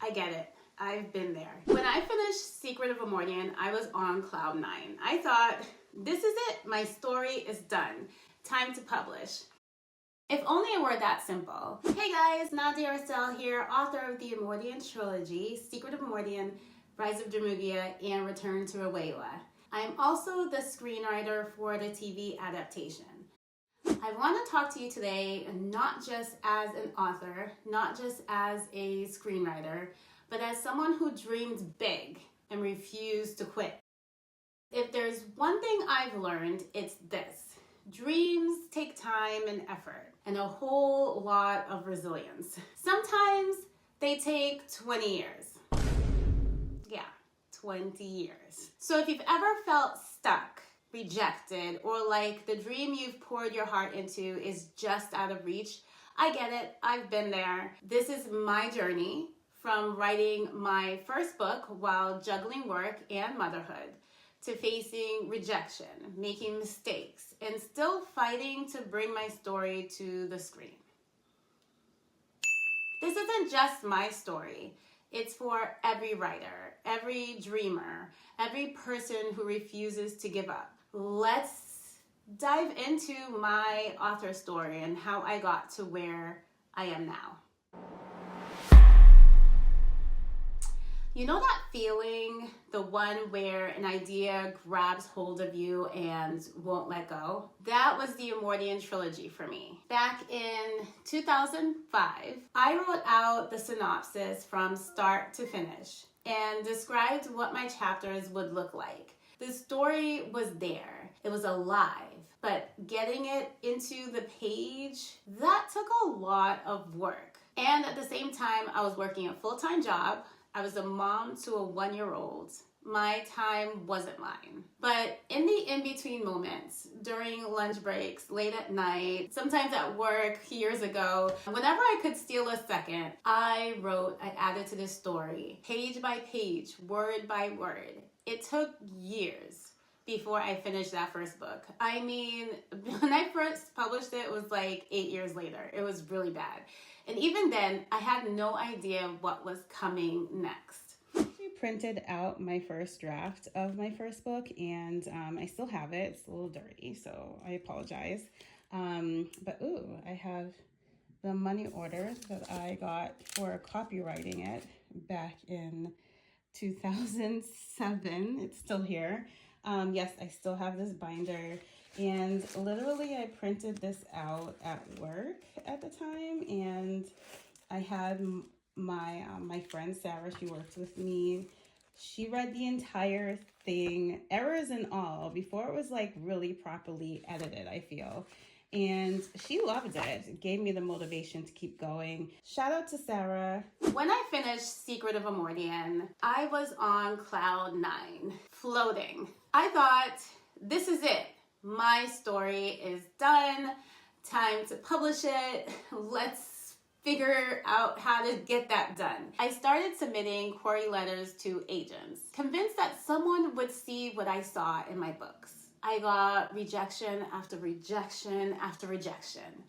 I get it. I've been there. When I finished Secret of Omordion, I was on cloud 9. I thought, this is it. My story is done. Time to publish. If only it were that simple. Hey guys, Nande Orcel here, author of the Omordion Trilogy, Secret of Omordion, Rise of Drumovia, and Return to Awewa. I am also the screenwriter for the TV adaptation. I want to talk to you today not just as an author, not just as a screenwriter, but as someone who dreamed big and refused to quit. If there's one thing I've learned, it's this. Dreams take time and effort and a whole lot of resilience. Sometimes they take 20 years. Yeah, 20 years. So if you've ever felt stuck, rejected, or like the dream you've poured your heart into is just out of reach, I get it. I've been there. This is my journey from writing my first book while juggling work and motherhood to facing rejection, making mistakes, and still fighting to bring my story to the screen. This isn't just my story. It's for every writer, every dreamer, every person who refuses to give up. Let's dive into my author story and how I got to where I am now. You know that feeling, the one where an idea grabs hold of you and won't let go? That was the Omordion Trilogy for me. Back in 2005, I wrote out the synopsis from start to finish and described what my chapters would look like. The story was there. It was alive, but getting it into the page, that took a lot of work. And at the same time, I was working a full-time job. I was a mom to a 1-year-old. My time wasn't mine. But in the in-between moments, during lunch breaks, late at night, sometimes at work years ago, whenever I could steal a second, I added to this story, page by page, word by word. It took years before I finished that first book. I mean, when I first published it, it was like 8 years later. It was really bad. And even then, I had no idea what was coming next. I printed out my first draft of my first book, and I still have it. It's a little dirty, so I apologize. But I have the money order that I got for copywriting it back in 2007. It's still here. Yes, I still have this binder. And literally I printed this out at work at the time, and I had my friend Sarah, she works with me. She read the entire thing, errors and all, before it was like really properly edited, I feel. And she loved it. It gave me the motivation to keep going. Shout out to Sarah. When I finished Secret of Omordion, I was on cloud 9, floating. I thought, this is it. My story is done. Time to publish it. Let's figure out how to get that done. I started submitting query letters to agents, convinced that someone would see what I saw in my books. I got rejection after rejection after rejection.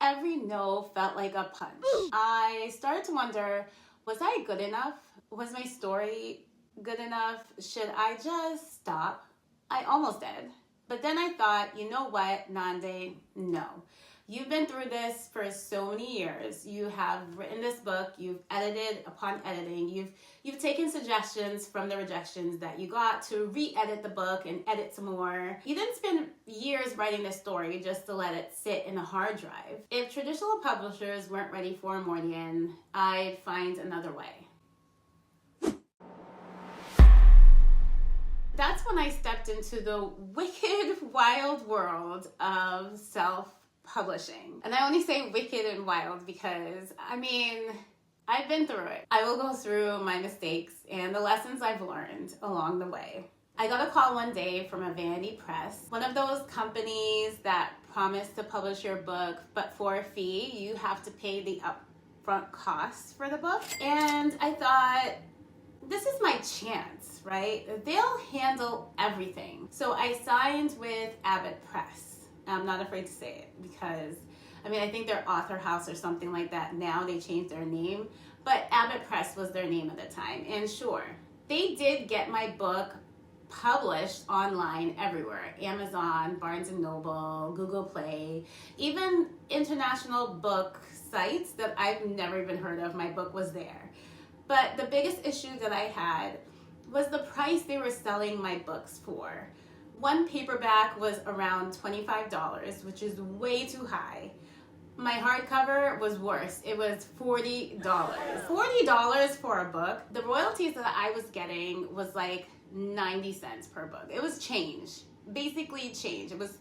Every no felt like a punch. I started to wonder, was I good enough? Was my story good enough? Should I just stop? I almost did. But then I thought, you know what, Nande? No. You've been through this for so many years. You have written this book. You've edited upon editing. You've taken suggestions from the rejections that you got to re-edit the book and edit some more. You didn't spend years writing this story just to let it sit in a hard drive. If traditional publishers weren't ready for Omordion, I'd find another way. That's when I stepped into the wicked, wild world of self-publishing. And I only say wicked and wild because, I mean, I've been through it. I will go through my mistakes and the lessons I've learned along the way. I got a call one day from a Vanity press, one of those companies that promise to publish your book, but for a fee, you have to pay the upfront costs for the book. And I thought, this is my chance, right? They'll handle everything. So I signed with Abbott Press. I'm not afraid to say it because, I mean, I think they're Author House or something like that now. They changed their name. but Abbott Press was their name at the time. And sure, they did get my book published online everywhere. Amazon, Barnes & Noble, Google Play, even international book sites that I've never even heard of, my book was there. But the biggest issue that I had was the price they were selling my books for. One paperback was around $25, which is way too high. My hardcover was worse. It was $40. $40 for a book. The royalties that I was getting was like 90 cents per book. It was change, basically change. It was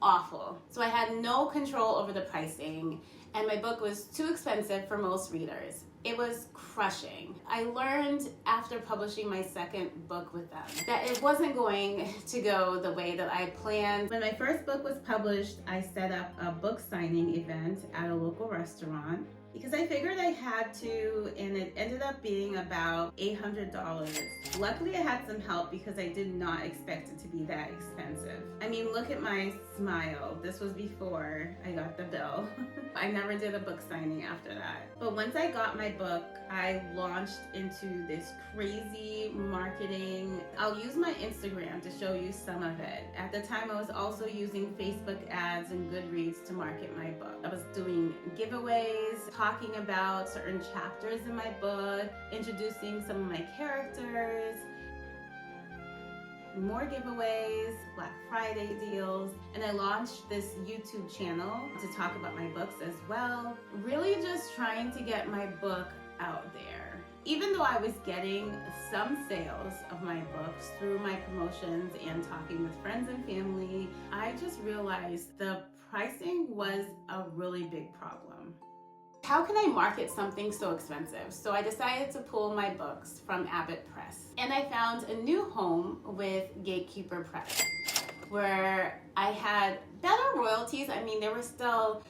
awful. So I had no control over the pricing, and my book was too expensive for most readers. It was crushing. I learned after publishing my second book with them that it wasn't going to go the way that I planned. When my first book was published, I set up a book signing event at a local restaurant because I figured I had to, and it ended up being about $800. Luckily, I had some help because I did not expect it to be that expensive. I mean, look at my smile. This was before I got the bill. I never did a book signing after that. But once I got my book, I launched into this crazy marketing. I'll use my Instagram to show you some of it. At the time, I was also using Facebook ads and Goodreads to market my book. I was doing giveaways, talking about certain chapters in my book, introducing some of my characters, more giveaways, Black Friday deals, and I launched this YouTube channel to talk about my books as well. Really just trying to get my book out there. Even though I was getting some sales of my books through my promotions and talking with friends and family, I just realized the pricing was a really big problem. How can I market something so expensive? So I decided to pull my books from Abbott Press. And I found a new home with Gatekeeper Press, where I had better royalties. I mean, they were still,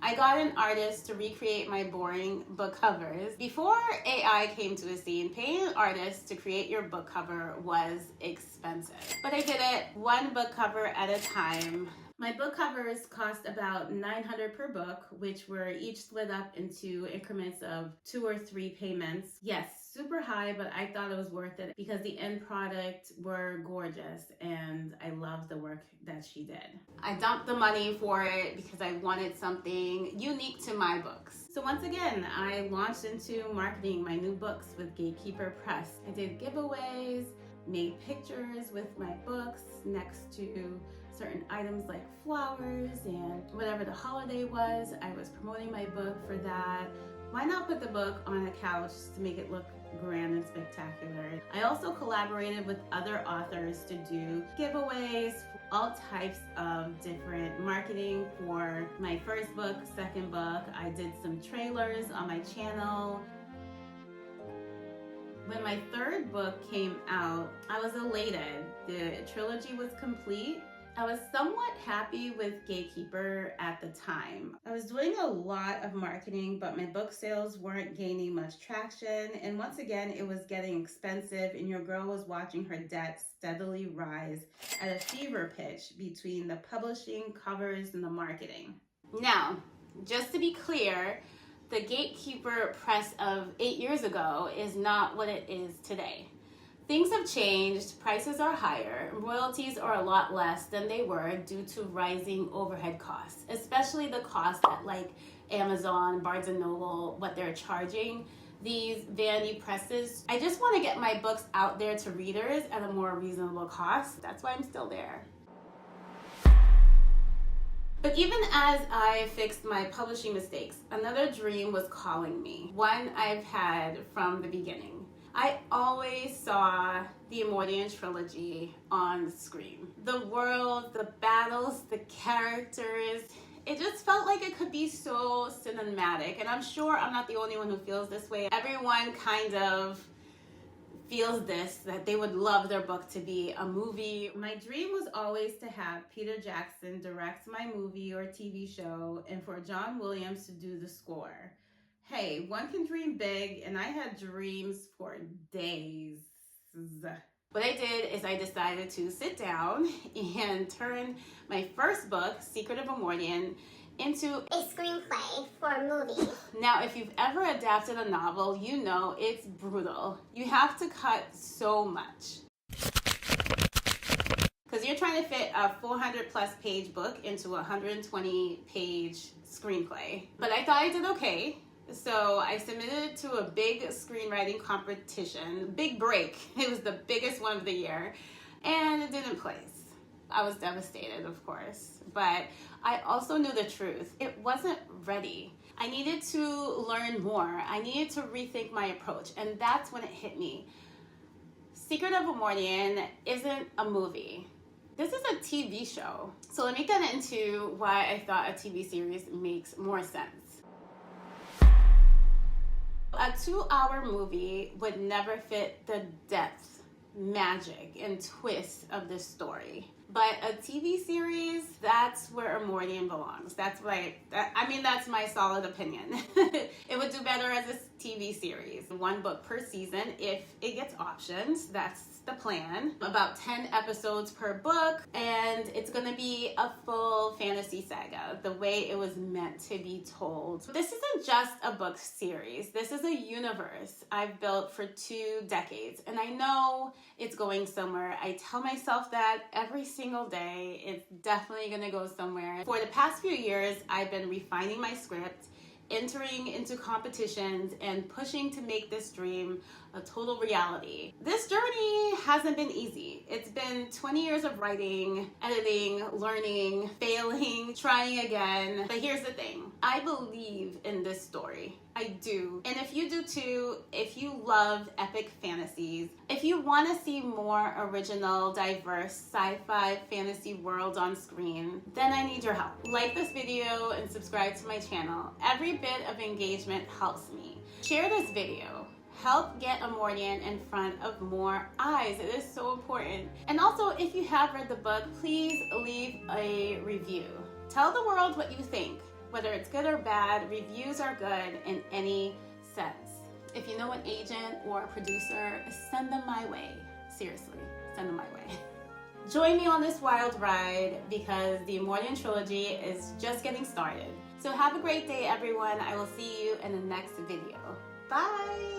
I got an artist to recreate my boring book covers. Before AI came to the scene, paying an artist to create your book cover was expensive. But I did it one book cover at a time. My book covers cost about $900 per book, which were each split up into increments of 2 or 3 payments. Yes, super high, but I thought it was worth it because the end product were gorgeous and I loved the work that she did. I dumped the money for it because I wanted something unique to my books. So once again, I launched into marketing my new books with Gatekeeper Press. I did giveaways, made pictures with my books next to certain items like flowers, and whatever the holiday was, I was promoting my book for that. Why not put the book on a couch to make it look grand and spectacular? I also collaborated with other authors to do giveaways, all types of different marketing for my first book, second book. I did some trailers on my channel. When my third book came out, I was elated. The trilogy was complete. I was somewhat happy with Gatekeeper at the time. I was doing a lot of marketing, but my book sales weren't gaining much traction. And once again, it was getting expensive, and your girl was watching her debt steadily rise at a fever pitch between the publishing, covers, and the marketing. Now, just to be clear, the Gatekeeper Press of 8 years ago is not what it is today. Things have changed, prices are higher, royalties are a lot less than they were due to rising overhead costs, especially the cost at like Amazon, Barnes & Noble, what they're charging these vanity presses. I just want to get my books out there to readers at a more reasonable cost. That's why I'm still there. But even as I fixed my publishing mistakes, another dream was calling me, one I've had from the beginning. I always saw the Omordion Trilogy on the screen. The world, the battles, the characters, it just felt like it could be so cinematic. And I'm sure I'm not the only one who feels this way. Everyone kind of feels this, that they would love their book to be a movie. My dream was always to have Peter Jackson direct my movie or TV show and for John Williams to do the score. Hey, one can dream big, and I had dreams for days. What I did is I decided to sit down and turn my first book, Secret of Omordion, into a screenplay for a movie. Now, if you've ever adapted a novel, you know it's brutal. You have to cut so much. Because you're trying to fit a 400 plus page book into a 120 page screenplay. But I thought I did okay. So I submitted it to a big screenwriting competition, big break. It was the biggest one of the year, and it didn't place. I was devastated, of course, but I also knew the truth. It wasn't ready. I needed to learn more. I needed to rethink my approach, and that's when it hit me. Secret of Omordion isn't a movie. This is a TV show. So let me get into why I thought a TV series makes more sense. A 2-hour movie would never fit the depth, magic, and twist of this story. But a TV series, that's where Omordion belongs. That's my solid opinion. It would do better as a TV series. 1 book per season if it gets options. That's the plan. About 10 episodes per book, and it's gonna be a full fantasy saga, the way it was meant to be told. This isn't just a book series. This is a universe I've built for 2 decades, and I know it's going somewhere. I tell myself that every single day. It's definitely gonna go somewhere. For the past few years, I've been refining my script, entering into competitions, and pushing to make this dream a total reality. This journey hasn't been easy. It's been 20 years of writing, editing, learning, failing, trying again. But here's the thing. I believe in this story. I do. And if you do too, if you love epic fantasies, if you want to see more original, diverse sci-fi fantasy worlds on screen, then I need your help. Like this video and subscribe to my channel. Every bit of engagement helps me. Share this video. Help get Omordion in front of more eyes. It is so important. And also, if you have read the book, please leave a review. Tell the world what you think. Whether it's good or bad, reviews are good in any sense. If you know an agent or a producer, send them my way. Seriously, send them my way. Join me on this wild ride because the Omordion Trilogy is just getting started. So have a great day, everyone. I will see you in the next video. Bye!